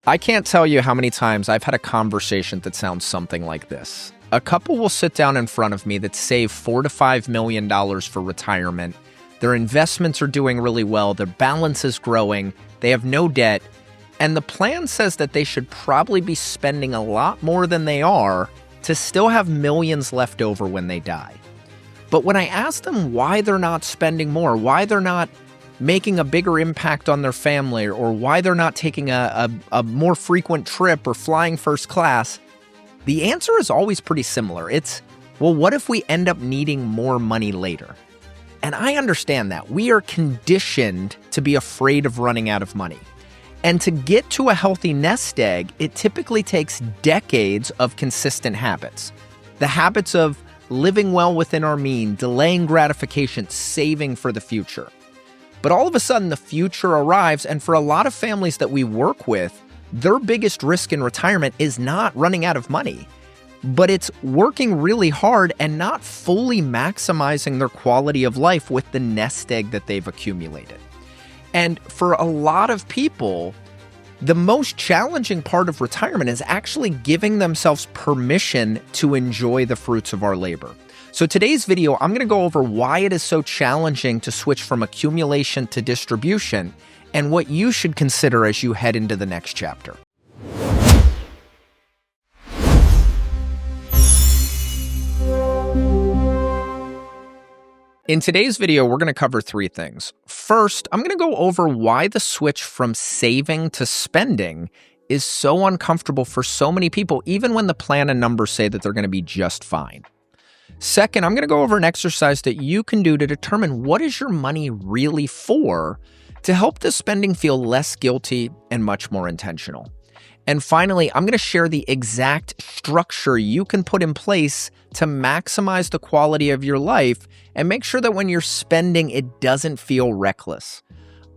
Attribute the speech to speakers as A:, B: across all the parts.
A: I can't tell you how many times I've had a conversation that sounds something like this. A couple will sit down in front of me that save $4 to $5 million for retirement. Their investments are doing really well. Their balance is growing. They have no debt. And the plan says that they should probably be spending a lot more than they are to still have millions left over when they die. But when I ask them why they're not spending more, why they're not making a bigger impact on their family, or why they're not taking a more frequent trip or flying first class, the answer is always pretty similar. It's, well, what if we end up needing more money later? And I understand that. We are conditioned to be afraid of running out of money. And to get to a healthy nest egg, it typically takes decades of consistent habits. The habits of living well within our means, delaying gratification, saving for the future. But all of a sudden, the future arrives, and for a lot of families that we work with, their biggest risk in retirement is not running out of money, but it's working really hard and not fully maximizing their quality of life with the nest egg that they've accumulated. And for a lot of people, the most challenging part of retirement is actually giving themselves permission to enjoy the fruits of our labor. So today's video, I'm going to go over why it is so challenging to switch from accumulation to distribution and what you should consider as you head into the next chapter. In today's video, we're going to cover three things. First, I'm going to go over why the switch from saving to spending is so uncomfortable for so many people, even when the plan and numbers say that they're going to be just fine. Second, I'm going to go over an exercise that you can do to determine what is your money really for to help the spending feel less guilty and much more intentional. And finally, I'm going to share the exact structure you can put in place to maximize the quality of your life and make sure that when you're spending, it doesn't feel reckless.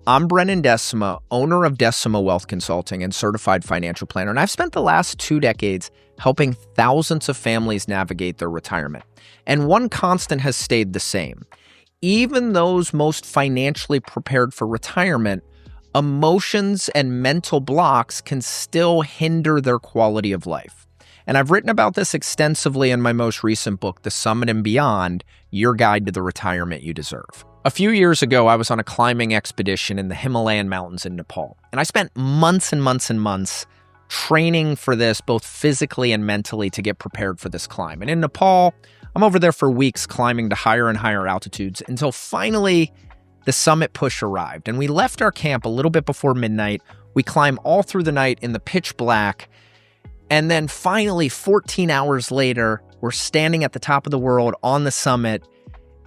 A: I'm Brennan Decima, owner of Decima Wealth Consulting and certified financial planner, and I've spent the last 2 decades helping thousands of families navigate their retirement. And one constant has stayed the same. Even those most financially prepared for retirement, emotions and mental blocks can still hinder their quality of life. And I've written about this extensively in my most recent book, The Summit and Beyond, Your Guide to the Retirement You Deserve. A few years ago, I was on a climbing expedition in the Himalayan mountains in Nepal. And I spent months and months and months training for this, both physically and mentally, to get prepared for this climb. And in Nepal, I'm over there for weeks climbing to higher and higher altitudes until finally the summit push arrived. And we left our camp a little bit before midnight. We climbed all through the night in the pitch black. And then finally, 14 hours later, we're standing at the top of the world on the summit.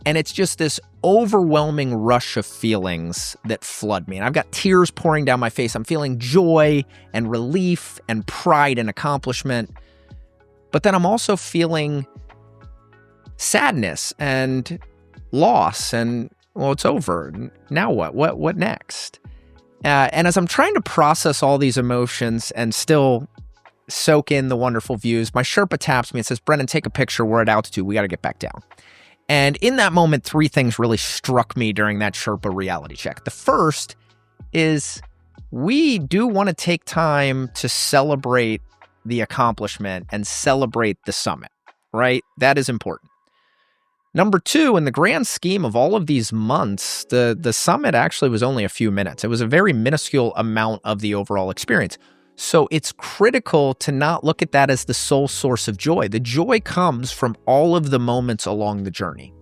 A: And it's just this overwhelming rush of feelings that flood me. And I've got tears pouring down my face. I'm feeling joy and relief and pride and accomplishment. But then I'm also feeling sadness and loss and, well, it's over. Now what? What next? And as I'm trying to process all these emotions and still soak in the wonderful views, my Sherpa taps me and says, "Brennan, take a picture. We're at altitude. We got to get back down." And in that moment, 3 things really struck me during that Sherpa reality check. The first is we do want to take time to celebrate the accomplishment and celebrate the summit, right? That is important. Number 2, in the grand scheme of all of these months, the summit actually was only a few minutes. It was a very minuscule amount of the overall experience. So it's critical to not look at that as the sole source of joy. The joy comes from all of the moments along the journey.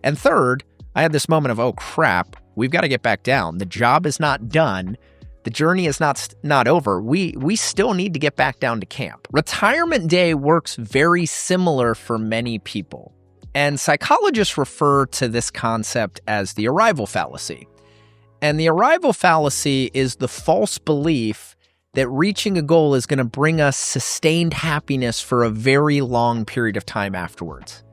A: And third, I had this moment of, oh crap, we've got to get back down. The job is not done. The journey is not over. We still need to get back down to camp. Retirement day works very similar for many people. And psychologists refer to this concept as the arrival fallacy. And the arrival fallacy is the false belief that reaching a goal is going to bring us sustained happiness for a very long period of time afterwards.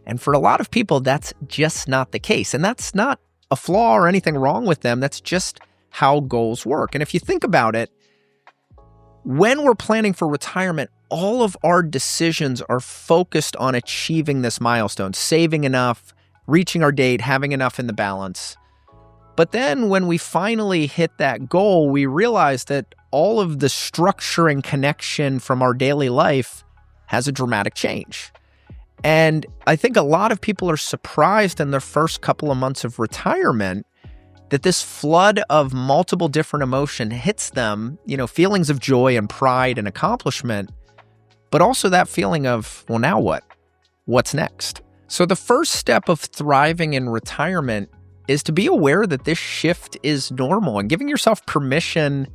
A: And for a lot of people, that's just not the case. And that's not a flaw or anything wrong with them. That's just how goals work. And if you think about it, when we're planning for retirement, all of our decisions are focused on achieving this milestone, saving enough, reaching our date, having enough in the balance. But then when we finally hit that goal, we realize that all of the structure and connection from our daily life has a dramatic change. And I think a lot of people are surprised in their first couple of months of retirement that this flood of multiple different emotion hits them, feelings of joy and pride and accomplishment, but also that feeling of, well, now what? What's next? So the first step of thriving in retirement is to be aware that this shift is normal and giving yourself permission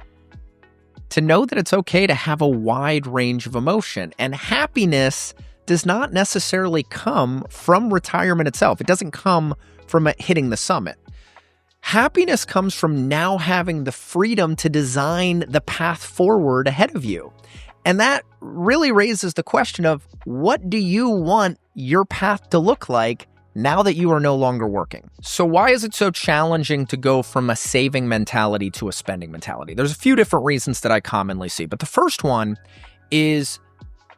A: to know that it's okay to have a wide range of emotion. And happiness does not necessarily come from retirement itself. It doesn't come from hitting the summit. Happiness comes from now having the freedom to design the path forward ahead of you. And that really raises the question of, what do you want your path to look like now that you are no longer working? So why is it so challenging to go from a saving mentality to a spending mentality? There's a few different reasons that I commonly see, but the first one is,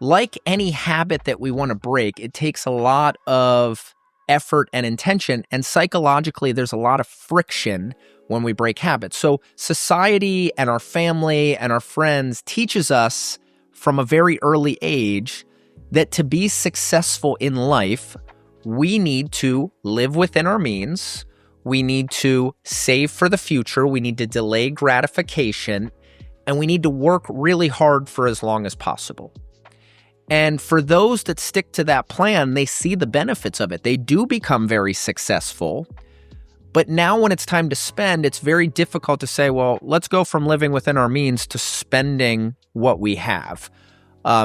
A: like any habit that we want to break, it takes a lot of effort and intention, and psychologically there's a lot of friction when we break habits. So society and our family and our friends teaches us from a very early age that to be successful in life, we need to live within our means, we need to save for the future, we need to delay gratification, and we need to work really hard for as long as possible. And for those that stick to that plan, they see the benefits of it. They do become very successful. But now when it's time to spend, it's very difficult to say, well, let's go from living within our means to spending what we have.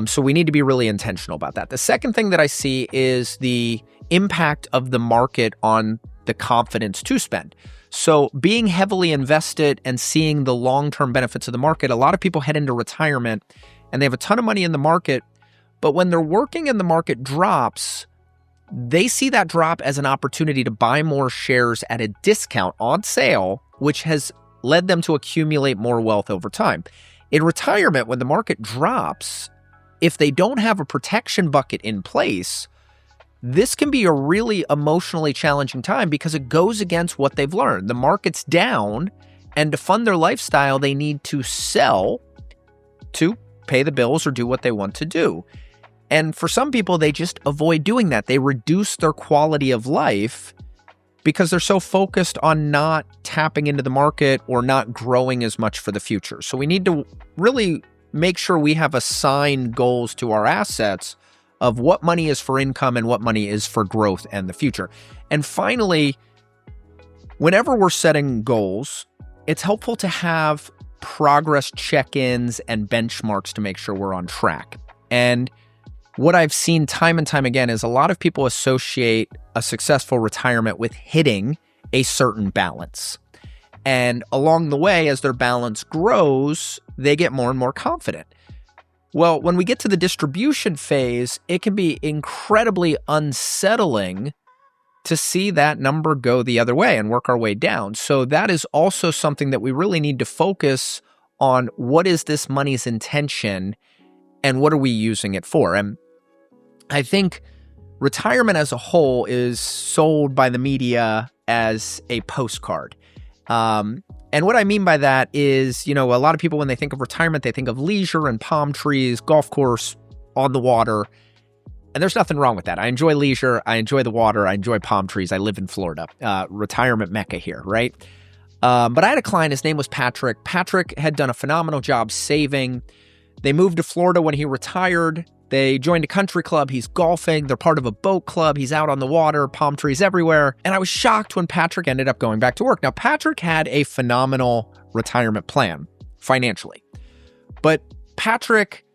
A: So we need to be really intentional about that. The second thing that I see is the impact of the market on the confidence to spend. So being heavily invested and seeing the long-term benefits of the market, a lot of people head into retirement and they have a ton of money in the market, but when they're working and the market drops, they see that drop as an opportunity to buy more shares at a discount on sale, which has led them to accumulate more wealth over time. In retirement, when the market drops, if they don't have a protection bucket in place, this can be a really emotionally challenging time because it goes against what they've learned. The market's down, and to fund their lifestyle, they need to sell to pay the bills or do what they want to do. And for some people, they just avoid doing that. They reduce their quality of life because they're so focused on not tapping into the market or not growing as much for the future. So we need to really make sure we have assigned goals to our assets of what money is for income and what money is for growth and the future. And finally, whenever we're setting goals, it's helpful to have progress check-ins and benchmarks to make sure we're on track. And what I've seen time and time again is a lot of people associate a successful retirement with hitting a certain balance. And along the way, as their balance grows, they get more and more confident. Well, when we get to the distribution phase, it can be incredibly unsettling to see that number go the other way and work our way down. So that is also something that we really need to focus on. What is this money's intention and what are we using it for? And I think retirement as a whole is sold by the media as a postcard. And what I mean by that is, a lot of people, when they think of retirement, they think of leisure and palm trees, golf course, on the water. And there's nothing wrong with that. I enjoy leisure. I enjoy the water. I enjoy palm trees. I live in Florida, retirement mecca here, right? But I had a client, his name was Patrick. Patrick had done a phenomenal job saving. They moved to Florida when he retired. They joined a country club. He's golfing. They're part of a boat club. He's out on the water, palm trees everywhere. And I was shocked when Patrick ended up going back to work. Now, Patrick had a phenomenal retirement plan financially, but Patrick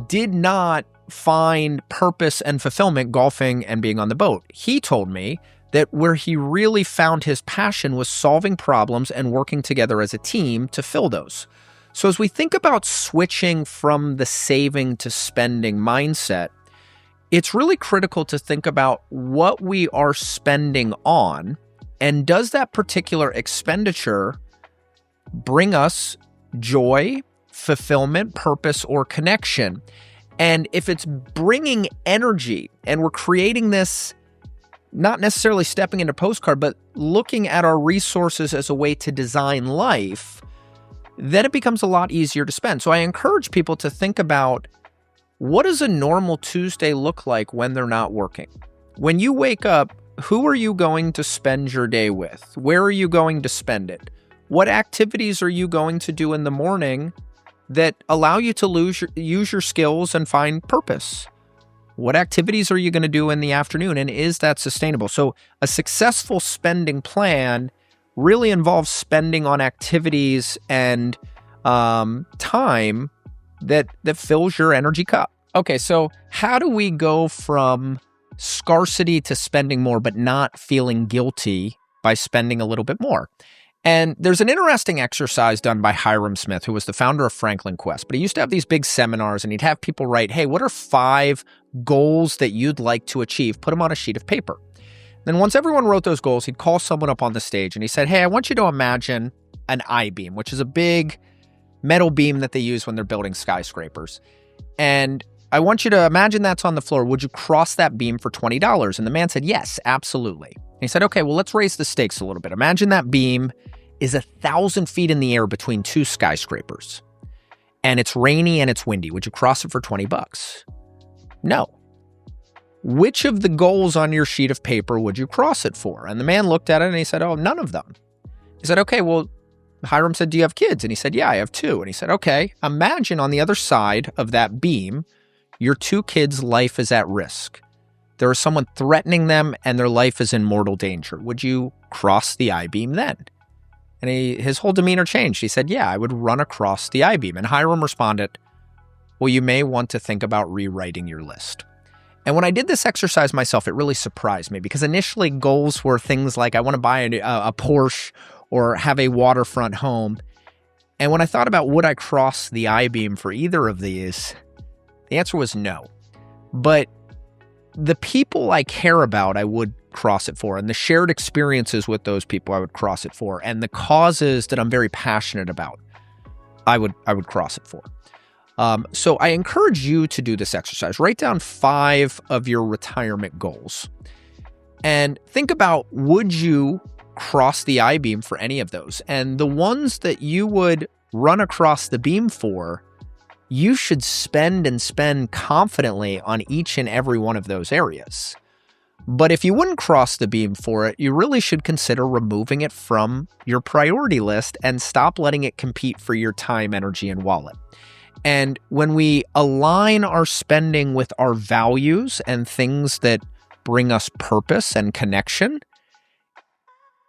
A: did not find purpose and fulfillment golfing and being on the boat. He told me that where he really found his passion was solving problems and working together as a team to fill those. So as we think about switching from the saving to spending mindset, it's really critical to think about what we are spending on, and does that particular expenditure bring us joy, fulfillment, purpose, or connection? And if it's bringing energy and we're creating this, not necessarily stepping into postcard, but looking at our resources as a way to design life, then it becomes a lot easier to spend. So I encourage people to think about, what does a normal Tuesday look like when they're not working? When you wake up, who are you going to spend your day with? Where are you going to spend it? What activities are you going to do in the morning that allow you to use your skills and find purpose? What activities are you going to do in the afternoon, and is that sustainable? So a successful spending plan really involves spending on activities and time that fills your energy cup. Okay, so how do we go from scarcity to spending more but not feeling guilty by spending a little bit more? And there's an interesting exercise done by Hiram Smith, who was the founder of Franklin Quest. But he used to have these big seminars, and he'd have people write, hey, what are 5 goals that you'd like to achieve? Put them on a sheet of paper. Then once everyone wrote those goals, he'd call someone up on the stage, and he said, hey, I want you to imagine an I-beam, which is a big metal beam that they use when they're building skyscrapers. And I want you to imagine that's on the floor. Would you cross that beam for $20? And the man said, yes, absolutely. And he said, okay, well, let's raise the stakes a little bit. Imagine that beam is 1,000 feet in the air between 2 skyscrapers, and it's rainy and it's windy. Would you cross it for $20? No. Which of the goals on your sheet of paper would you cross it for? And the man looked at it and he said, oh, none of them. He said, okay, well, Hiram said, do you have kids? And he said, yeah, I have 2. And he said, okay, imagine on the other side of that beam, your 2 kids' life is at risk. There is someone threatening them and their life is in mortal danger. Would you cross the I-beam then? And his whole demeanor changed. He said, yeah, I would run across the I-beam. And Hiram responded, well, you may want to think about rewriting your list. And when I did this exercise myself, it really surprised me, because initially goals were things like I want to buy a Porsche or have a waterfront home. And when I thought about would I cross the I-beam for either of these, the answer was no. But the people I care about, I would cross it for, and the shared experiences with those people I would cross it for, and the causes that I'm very passionate about, I would cross it for. So I encourage you to do this exercise. Write down 5 of your retirement goals and think about, would you cross the I-beam for any of those? And the ones that you would run across the beam for, you should spend confidently on each and every one of those areas. But if you wouldn't cross the beam for it, you really should consider removing it from your priority list and stop letting it compete for your time, energy, and wallet. And when we align our spending with our values and things that bring us purpose and connection,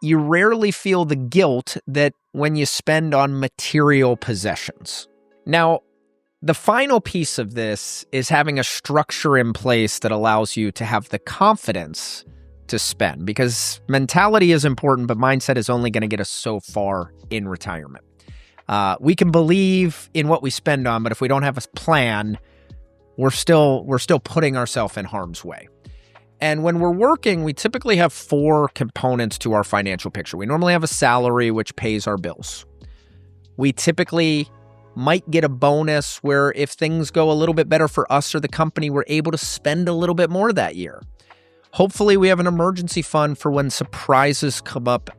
A: you rarely feel the guilt that when you spend on material possessions. Now, the final piece of this is having a structure in place that allows you to have the confidence to spend, because mentality is important, but mindset is only going to get us so far in retirement. We can believe in what we spend on, but if we don't have a plan, we're still putting ourselves in harm's way. And when we're working, we typically have 4 components to our financial picture. We normally have a salary, which pays our bills. We typically might get a bonus where if things go a little bit better for us or the company, we're able to spend a little bit more that year. Hopefully, we have an emergency fund for when surprises come up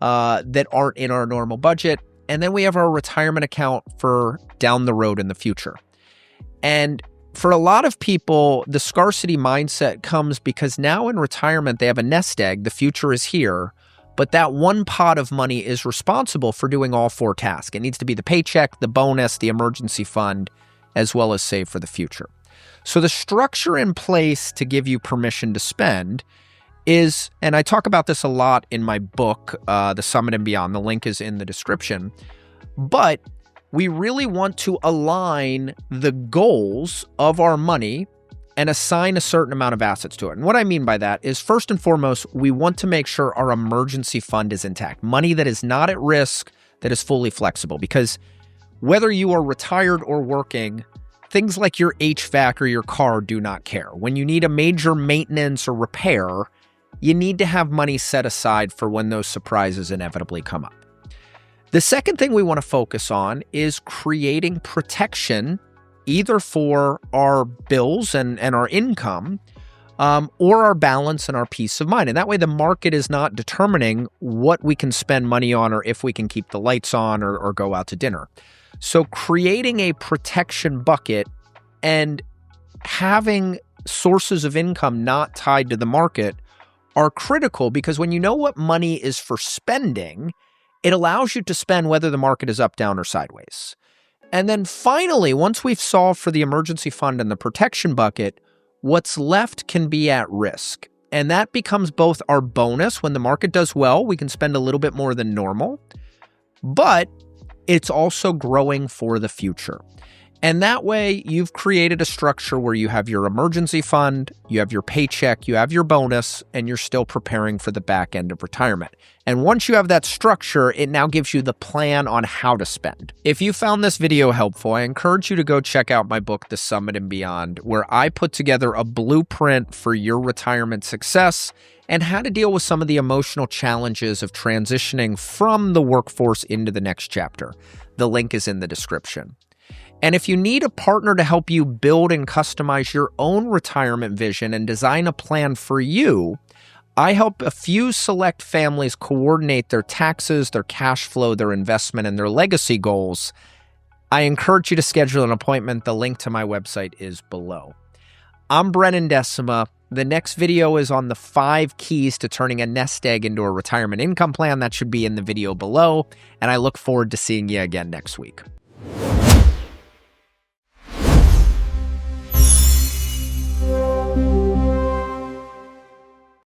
A: that aren't in our normal budget. And then we have our retirement account for down the road in the future. And for a lot of people, the scarcity mindset comes because now in retirement, they have a nest egg. The future is here. But that one pot of money is responsible for doing all 4 tasks. It needs to be the paycheck, the bonus, the emergency fund, as well as save for the future. So the structure in place to give you permission to spend is, and I talk about this a lot in my book, The Summit and Beyond. The link is in the description. But we really want to align the goals of our money and assign a certain amount of assets to it. And what I mean by that is, first and foremost, we want to make sure our emergency fund is intact. Money that is not at risk, that is fully flexible. Because whether you are retired or working, things like your HVAC or your car do not care. When you need a major maintenance or repair, you need to have money set aside for when those surprises inevitably come up. The second thing we want to focus on is creating protection either for our bills and our income, or our balance and our peace of mind. And that way the market is not determining what we can spend money on or if we can keep the lights on or go out to dinner. So creating a protection bucket and having sources of income not tied to the market are critical, because when you know what money is for spending, it allows you to spend whether the market is up, down, or sideways. And then finally, once we've solved for the emergency fund and the protection bucket, what's left can be at risk. And that becomes both our bonus. When the market does well, we can spend a little bit more than normal, but it's also growing for the future. And that way you've created a structure where you have your emergency fund, you have your paycheck, you have your bonus, and you're still preparing for the back end of retirement. And once you have that structure, it now gives you the plan on how to spend. If you found this video helpful, I encourage you to go check out my book, The Summit and Beyond, where I put together a blueprint for your retirement success and how to deal with some of the emotional challenges of transitioning from the workforce into the next chapter. The link is in the description. And if you need a partner to help you build and customize your own retirement vision and design a plan for you, I help a few select families coordinate their taxes, their cash flow, their investment, and their legacy goals. I encourage you to schedule an appointment. The link to my website is below. I'm Brennan Decima. The next video is on the 5 keys to turning a nest egg into a retirement income plan. That should be in the video below. And I look forward to seeing you again next week.